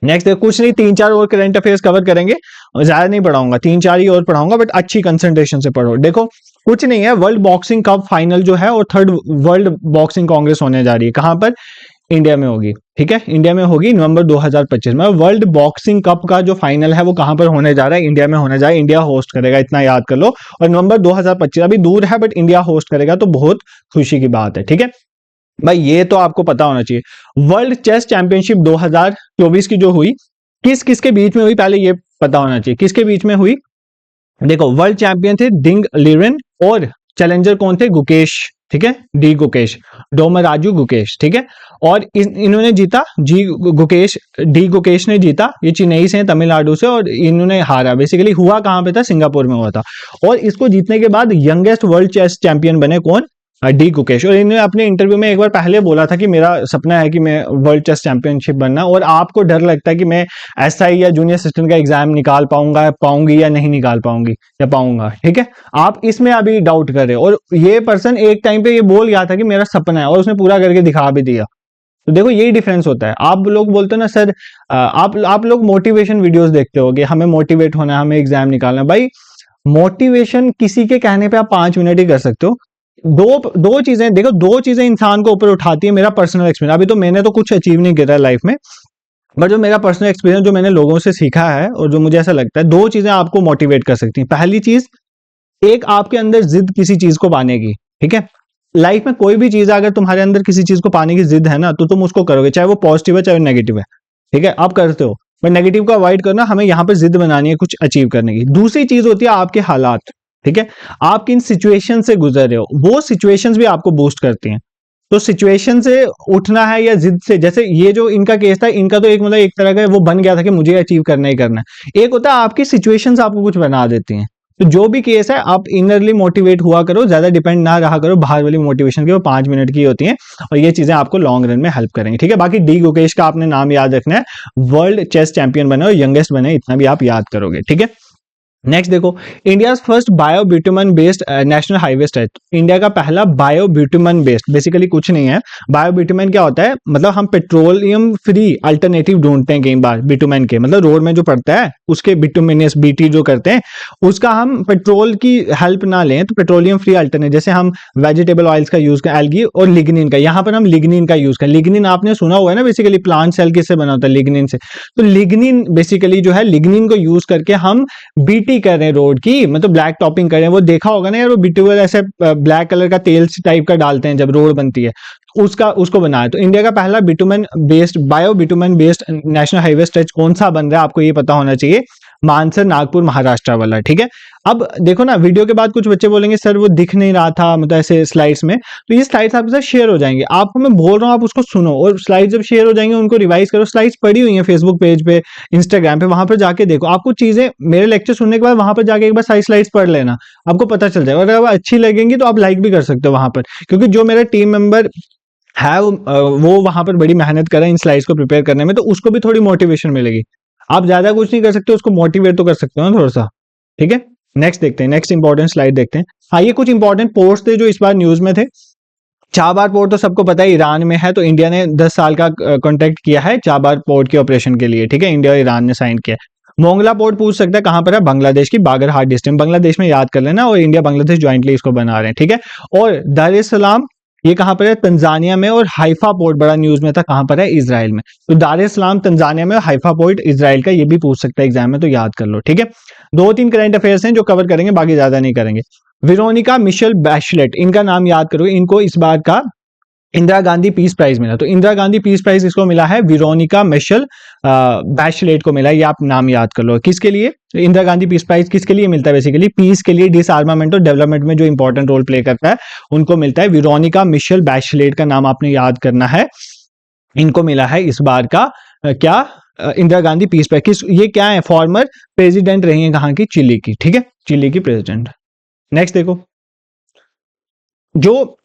नेक्स्ट कुछ नहीं, 3-4 और करंट अफेयर्स कवर करेंगे, ज्यादा नहीं पढ़ाऊंगा, 3-4 ही और पढ़ाऊंगा, बट अच्छी कंसंट्रेशन से पढ़ो। देखो कुछ नहीं है, वर्ल्ड बॉक्सिंग कप फाइनल जो है और 3rd वर्ल्ड बॉक्सिंग कांग्रेस होने जा रही है, कहां पर, इंडिया में होगी, ठीक है, इंडिया में होगी नवंबर 2025 में। वर्ल्ड बॉक्सिंग कप का जो फाइनल है वो कहां पर होने जा रहा है, इंडिया में होने जा रहा है, इंडिया होस्ट करेगा, इतना याद कर लो। और नवंबर 2025 अभी दूर है, बट इंडिया होस्ट करेगा, तो बहुत खुशी की बात है, ठीक है भाई, ये तो आपको पता होना चाहिए। वर्ल्ड चेस चैंपियनशिप 2024 की जो हुई, किस किसके बीच में हुई, पहले ये पता होना चाहिए किसके बीच में हुई। देखो वर्ल्ड चैंपियन थे दिंग लिरेन, और चैलेंजर कौन थे, गुकेश, ठीक है, डी गुकेश। डोमराजू गुकेश, ठीक है। और इन्होंने जीता, डी गुकेश ने जीता। ये चेन्नई से हैं, तमिलनाडु से, और इन्होंने हारा। बेसिकली हुआ कहाँ पे था, सिंगापुर में हुआ था। और इसको जीतने के बाद यंगेस्ट वर्ल्ड चेस चैंपियन बने कौन, डी गुकेश। और इन्होंने अपने इंटरव्यू में एक बार पहले बोला था कि मेरा सपना है कि मैं वर्ल्ड चेस चैंपियनशिप बनना, और आपको डर लगता है कि मैं एसआई या जूनियर असिस्टेंट का एग्जाम निकाल पाऊंगी या नहीं निकाल पाऊंगी या पाऊंगा, ठीक है। आप इसमें अभी डाउट कर रहे हो, और ये पर्सन एक टाइम पे ये बोल गया था कि मेरा सपना है, और उसने पूरा करके दिखा भी दिया। तो देखो यही डिफरेंस होता है। आप लोग बोलते हो ना सर, आप लोग मोटिवेशन वीडियोस देखते होगे, हमें मोटिवेट होना है, हमें एग्जाम निकालना है। भाई मोटिवेशन किसी के कहने पे आप 5 मिनट ही कर सकते हो। दो चीजें देखो, दो चीजें इंसान को ऊपर उठाती है। मेरा पर्सनल एक्सपीरियंस, अभी तो मैंने तो कुछ अचीव नहीं करा लाइफ में, बट जो मेरा पर्सनल एक्सपीरियंस, जो मैंने लोगों से सीखा है, और जो मुझे ऐसा लगता है, दो चीजें आपको मोटिवेट कर सकती हैं। पहली चीज, एक आपके अंदर जिद किसी चीज को पाने की, ठीक है। लाइफ में कोई भी चीज है, अगर तुम्हारे अंदर किसी चीज को पाने की जिद है ना, तो तुम उसको करोगे, चाहे वो पॉजिटिव है चाहे वो नेगेटिव है, ठीक है। आप करते हो, बट नेगेटिव को अवॉइड करना, हमें यहाँ पर जिद बनानी है कुछ अचीव करने की। दूसरी चीज होती है आपके हालात, ठीक है। आप किन सिचुएशन से गुजर रहे हो, वो सिचुएशंस भी आपको बूस्ट करती हैं। तो सिचुएशन से उठना है या जिद से, जैसे ये जो इनका केस था, इनका तो एक मतलब एक तरह का वो बन गया था कि मुझे अचीव करना ही करना है। एक होता है आपकी सिचुएशंस आपको कुछ बना देती हैं। तो जो भी केस है, आप इनरली मोटिवेट हुआ करो, ज्यादा डिपेंड ना रहा करो बाहर वाली मोटिवेशन की, वो 5 मिनट की होती हैं, और ये चीजें आपको लॉन्ग रन में हेल्प करेंगे, ठीक है। बाकी डी गुकेश का आपने नाम याद रखना है, वर्ल्ड चेस चैंपियन बने और यंगेस्ट बने, इतना भी आप याद करोगे, ठीक है। नेक्स्ट देखो, India first bio bitumen based national highway stretch. India का पहला बायो ब्यूटामन बेस्ड, बेसिकली कुछ नहीं है। बायो ब्यूटामन क्या होता है, मतलब हम पेट्रोलियम फ्री अल्टरनेटिव ढूंढते हैं कई बार बिटुमेन के, मतलब रोड में जो पड़ता है उसके बिटुमिनस बीटी जो करते हैं, उसका हम पेट्रोल की हेल्प ना लें, तो पेट्रोलियम फ्री अल्टरनेट, जैसे हम वेजिटेबल ऑयल्स का यूज करें, एल्गी और लिग्निन का, यहाँ पर हम लिग्निन का यूज करें। लिग्निन आपने सुना हुआ है ना, बेसिकली प्लांट सेल किससे बना होता है, लिग्निन से। तो लिग्निन बेसिकली जो है, लिग्निन को यूज करके हम बीटी कर रहे हैं रोड की, मतलब ब्लैक टॉपिंग कर रहे हैं। वो देखा होगा ना यार, वो बिटुअल ऐसे ब्लैक कलर का तेल टाइप का डालते हैं जब रोड बनती है, उसको बनाया। तो इंडिया का पहला bitumen based, bio bitumen based national highway stretch कौन सा बन रहा है, आपको ये पता होना चाहिए, मानसर नागपुर महाराष्ट्र वाला, ठीक है। अब देखो ना, वीडियो के बाद कुछ बच्चे बोलेंगे सर वो दिख नहीं रहा था, मतलब ऐसे स्लाइड्स में, तो ये स्लाइड्स आपके साथ शेयर हो जाएंगे। आपको मैं बोल रहा हूँ, आप उसको सुनो, और स्लाइड्स जब शेयर हो जाएंगे उनको रिवाइज करो। स्लाइड्स पड़ी हुई हैं फेसबुक पेज पे, इंस्टाग्राम पे, वहां पर जाके देखो। आपको चीजें, मेरे लेक्चर सुनने के बाद वहां पर जाके एक बार सारी स्लाइड्स पढ़ लेना, आपको पता चल जाएगा। अगर अच्छी लगेंगी तो आप लाइक भी कर सकते हो वहां पर, क्योंकि जो मेरा टीम मेंबर है वो वहां पर बड़ी मेहनत कर रहा है इन स्लाइड्स को प्रिपेयर करने में, तो उसको भी थोड़ी मोटिवेशन मिलेगी। आप ज्यादा कुछ नहीं कर सकते, उसको मोटिवेट तो कर सकते हो ना थोड़ा सा, ठीक है। नेक्स्ट देखते हैं, नेक्स्ट इंपॉर्टेंट स्लाइड देखते हैं। हाँ, ये कुछ इंपॉर्टेंट पोर्ट्स थे जो इस बार न्यूज में थे। चाबार पोर्ट तो सबको पता है ईरान में है, तो इंडिया ने 10 साल का कॉन्ट्रैक्ट किया है चाबार पोर्ट के ऑपरेशन के लिए, ठीक है। इंडिया और ईरान ने साइन किया। मोंगला पोर्ट पूछ सकता है कहां पर है, बांग्लादेश की बागरहाट डिस्ट्रिक्ट, बांग्लादेश में, याद कर लेना। और इंडिया बांग्लादेश ज्वाइंटली इसको बना रहे हैं, ठीक है। और दार एस सलाम, ये कहां पर है, तंजानिया में। और हाइफा पोर्ट बड़ा न्यूज में था, कहां पर है, इजराइल में। तो दार एस सलाम तंजानिया में, और हाइफा पोर्ट इजराइल का, ये भी पूछ सकता है एग्जाम में, तो याद कर लो, ठीक है। 2-3 करंट अफेयर्स हैं जो कवर करेंगे, बाकी ज्यादा नहीं करेंगे। वेरोनिका मिशेल बैचलेट, इनका नाम याद करो, इनको इस बार का इंदिरा गांधी पीस प्राइज मिला। तो इंदिरा गांधी पीस प्राइज किसको मिला है, वेरोनिका मिशेल बैचलेट को मिला है, ये आप नाम याद कर लो। किसके लिए इंदिरा गांधी पीस प्राइज किसके लिए मिलता है, बेसिकली पीस के लिए, डिसआर्मामेंट और डेवलपमेंट में जो इंपॉर्टेंट रोल प्ले करता है उनको मिलता है। वेरोनिका मिशेल बैचलेट का नाम आपने याद करना है, इनको मिला है इस बार का क्या, इंदिरा गांधी पीस प्राइज। ये क्या है, फॉर्मर प्रेसिडेंट रही है कहां की, चिली की, ठीक है, चिली की प्रेसिडेंट। नेक्स्ट देखो, जो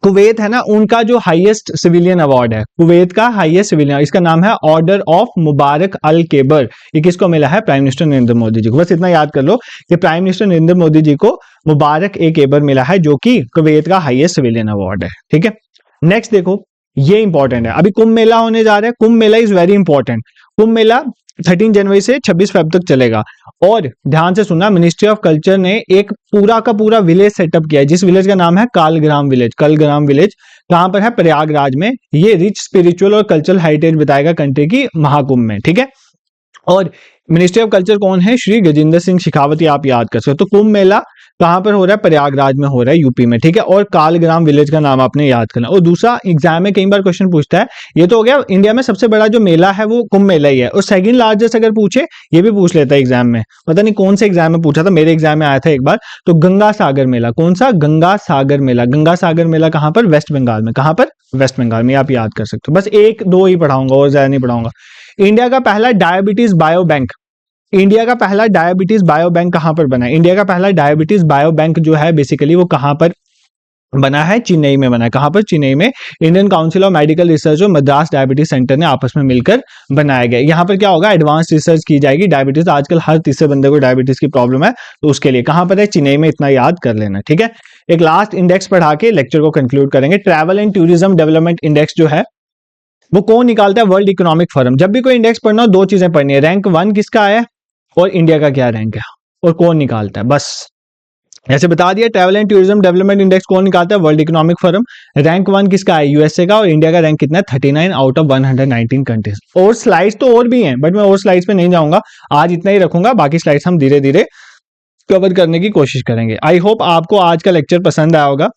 कुवैत है ना, उनका जो हाईएस्ट सिविलियन अवार्ड है, कुवैत का हाईएस्ट सिविलियन, इसका नाम है ऑर्डर ऑफ मुबारक अल केबर। ये किसको मिला है, प्राइम मिनिस्टर नरेंद्र मोदी जी को। बस इतना याद कर लो कि प्राइम मिनिस्टर नरेंद्र मोदी जी को मुबारक ए केबर मिला है, जो कि कुवैत का हाईएस्ट सिविलियन अवार्ड है, ठीक है। नेक्स्ट देखो, ये इंपॉर्टेंट है, अभी कुंभ मेला होने जा रहा है। Kumbh Mela is very important. Kumbh Mela 13 जनवरी से 26 फरवरी तक चलेगा। और ध्यान से सुनना, मिनिस्ट्री ऑफ कल्चर ने एक पूरा का पूरा विलेज सेटअप किया है, जिस विलेज का नाम है कालग्राम विलेज। कलग्राम विलेज कहां पर है, प्रयागराज में। ये रिच स्पिरिचुअल और कल्चरल हेरिटेज बताएगा कंट्री की महाकुंभ में, ठीक है। और मिनिस्ट्री ऑफ कल्चर कौन है, श्री गजेंद्र सिंह शेखावत, आप याद कर सकते हो। तो कुंभ मेला कहाँ पर हो रहा है, प्रयागराज में हो रहा है, यूपी में, ठीक है। और कालग्राम विलेज का नाम आपने याद करना। और दूसरा, एग्जाम में कई बार क्वेश्चन पूछता है, ये तो हो गया इंडिया में सबसे बड़ा जो मेला है वो कुंभ मेला ही है। और सेकंड लार्जेस्ट अगर पूछे, ये भी पूछ लेता है एग्जाम में, पता नहीं कौन से एग्जाम में पूछा था, मेरे एग्जाम में आया था एक बार। तो गंगा सागर मेला, कौन सा, गंगा सागर मेला। गंगा सागर मेला कहाँ पर, वेस्ट बंगाल में। कहाँ पर, वेस्ट बंगाल में। आप याद कर सकते हो। बस एक दो ही पढ़ाऊंगा और ज्यादा नहीं पढ़ाऊंगा। इंडिया का पहला डायबिटीज बायो बैंक, इंडिया का पहला डायबिटीज बायो बैंक कहां पर बना है। इंडिया का पहला डायबिटीज बायो बैंक जो है बेसिकली वो कहां पर बना है, चेन्नई में बना है। कहां पर, चेन्नई में। Indian council of medical research और मद्रास डायबिटीज सेंटर ने आपस में मिलकर बनाया गया। यहाँ पर क्या होगा, एडवांस रिसर्च की जाएगी। डायबिटीज आजकल हर तीसरे बंदे को डायबिटीज की प्रॉब्लम है, तो उसके लिए कहां पर है, चेन्नई में। इतना याद कर लेना, ठीक है। एक लास्ट इंडेक्स पढ़ा के लेक्चर को कंक्लूड करेंगे। Travel and tourism development index जो है वो कौन निकालता है, वर्ल्ड इकोनॉमिक फोरम। जब भी कोई इंडेक्स पढ़ना हो, दो चीजें पढ़नी है, रैंक 1 किसका है और इंडिया का क्या रैंक है और कौन निकालता है, बस ऐसे बता दिया। Travel and tourism development index कौन निकालता है, वर्ल्ड इकोनॉमिक फोरम। रैंक 1 किसका है, यूएसए का। और इंडिया का रैंक कितना है, 39 आउट ऑफ 119 कंट्रीज। और स्लाइड्स तो और भी हैं, बट मैं और स्लाइड्स पे नहीं जाऊंगा, आज इतना ही रखूंगा। बाकी स्लाइड्स हम धीरे धीरे कवर करने की कोशिश करेंगे। आई होप आपको आज का लेक्चर पसंद आया होगा।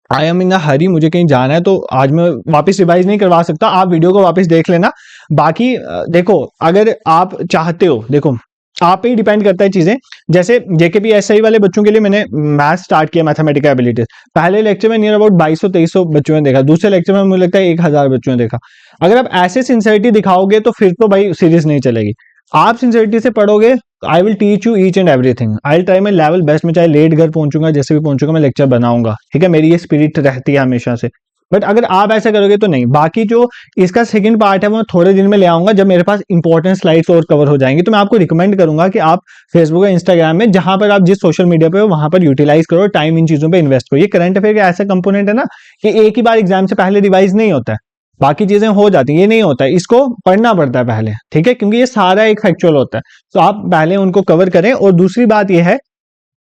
आई एम इन अ हरी, मुझे कहीं जाना है, तो आज मैं वापस रिवाइज नहीं करवा सकता, आप वीडियो को वापस देख लेना। बाकी देखो, अगर आप चाहते हो, देखो आप पे ही डिपेंड करता है चीजें। जैसे जेकेपीएसआई वाले बच्चों के लिए मैंने मैथ स्टार्ट किया, मैथमेटिकल एबिलिटीज। पहले लेक्चर में नियर अबाउट 2200-2300 बच्चों ने देखा, दूसरे लेक्चर में मुझे लगता है 1000 बच्चों ने देखा। अगर आप ऐसे सिंसियरिटी दिखाओगे तो फिर तो भाई सीरीज नहीं चलेगी। आप सिंसियरिटी से पढ़ोगे, I will teach you each and everything. I will try my level best, में चाहे लेट घर पहुंचूंगा, जैसे भी पहुंचूंगा मैं लेक्चर बनाऊंगा, ठीक है। मेरी ये स्पिरिट रहती है हमेशा से। बट अगर आप ऐसा करोगे तो नहीं। बाकी जो इसका सेकंड पार्ट है वो थोड़े दिन में ले आऊंगा, जब मेरे पास इंपॉर्टेंट स्लाइड्स और कवर हो जाएंगी। तो मैं आपको रिकमेंड करूंगा कि आप फेसबुक या इंस्टाग्राम में, जहां पर आप जिस सोशल मीडिया पे हो वहां पर यूटिलाइज करो, टाइम इन चीजों पे इन्वेस्ट करो। ये करंट अफेयर का ऐसा कंपोनेंट है ना कि एक ही बार एग्जाम से पहले रिवाइज नहीं होता है, बाकी चीजें हो जाती हैं, ये नहीं होता है, इसको पढ़ना पड़ता है पहले, ठीक है, क्योंकि ये सारा एक फैक्चुअल होता है। तो आप पहले उनको कवर करें। और दूसरी बात यह है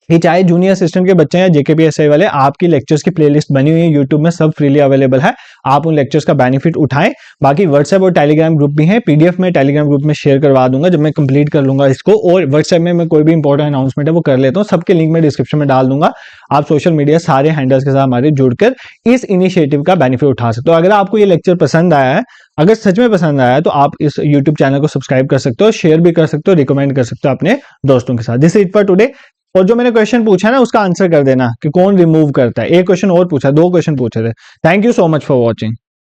कि चाहे जूनियर असिस्टेंट के बच्चे हैं, जेकेपीएसआई वाले, आपकी लेक्चर्स की प्लेलिस्ट बनी हुई है यूट्यूब में, सब फ्रीली अवेलेबल है, आप उन लेक्चर्स का बेनिफिट उठाएं। बाकी व्हाट्सएप और टेलीग्राम ग्रुप भी है, पीडीएफ में टेलीग्राम ग्रुप में शेयर करवा दूंगा जब मैं कंप्लीट कर लूंगा इसको। और व्हाट्सएप में मैं कोई भी इंपॉर्टेंट अनाउंसमेंट है वो कर लेता हूँ, सबके लिंक मैं डिस्क्रिप्शन में डाल दूंगा। आप सोशल मीडिया सारे हैंडल्स के साथ हमारे जुड़कर इस इनिशिएटिव का बेनिफिट उठा सकते हो। अगर आपको ये लेक्चर पसंद आया है, अगर सच में पसंद आया है, तो आप इस यूट्यूब चैनल को सब्सक्राइब कर सकते हो, शेयर भी कर सकते हो, रिकमेंड कर सकते हो अपने दोस्तों के साथ। This is it for today. और जो मैंने क्वेश्चन पूछा ना उसका आंसर कर देना कि कौन रिमूव करता है। एक क्वेश्चन और पूछा, 2 क्वेश्चन पूछे थे। Thank you so much for watching.